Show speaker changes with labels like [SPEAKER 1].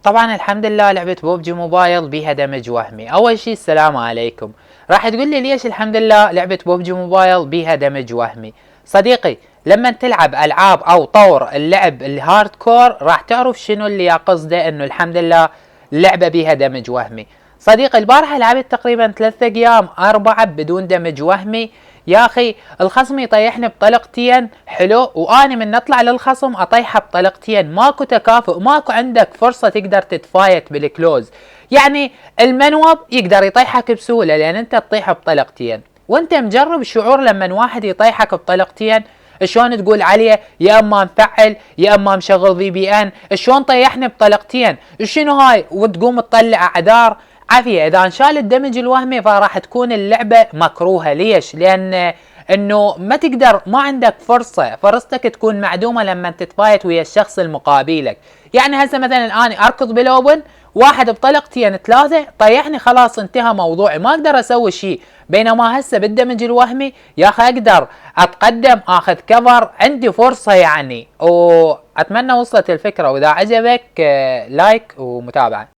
[SPEAKER 1] طبعا الحمد لله لعبة بوبجي موبايل بيها دمج وهمي. اول شي السلام عليكم. راح تقول لي ليش الحمد لله لعبة بوبجي موبايل بيها دمج وهمي؟ صديقي، لما تلعب العاب او طور اللعب الهارد كور راح تعرف شنو اللي قصده انه الحمد لله اللعبة بيها دمج وهمي. صديقي البارحة لعبت تقريبا 3 ايام 4 بدون دمج وهمي. يا اخي الخصم يطيحني بطلقتين حلو، واني من نطلع للخصم اطيحه بطلقتين، ماكو تكافؤ، ماكو عندك فرصة تقدر تتفايت بالكلوز. يعني المنوب يقدر يطيحك بسهولة لان انت تطيح بطلقتين، وانت مجرب شعور لما واحد يطيحك بطلقتين شلون تقول عليه يا اما مفعل يا اما مشغل في بي ان، شلون طيحني بطلقتين، شنو هاي، وتقوم تطلع اعذار. عافية اذا انشال الدمج الوهمي فراح تكون اللعبة مكروهة. ليش؟ لان انه ما تقدر، ما عندك فرصتك تكون معدومة لما تتفايت ويا الشخص المقابلك. يعني هسه مثلا اني اركض بالاوبن، واحد بطلقتين 3 طيحني، خلاص انتهى موضوعي، ما اقدر اسوي شيء. بينما هسه بالدمج الوهمي يا اخي اقدر اتقدم اخذ كفر، عندي فرصة يعني. واتمنى وصلت الفكرة، واذا عجبك لايك ومتابعة.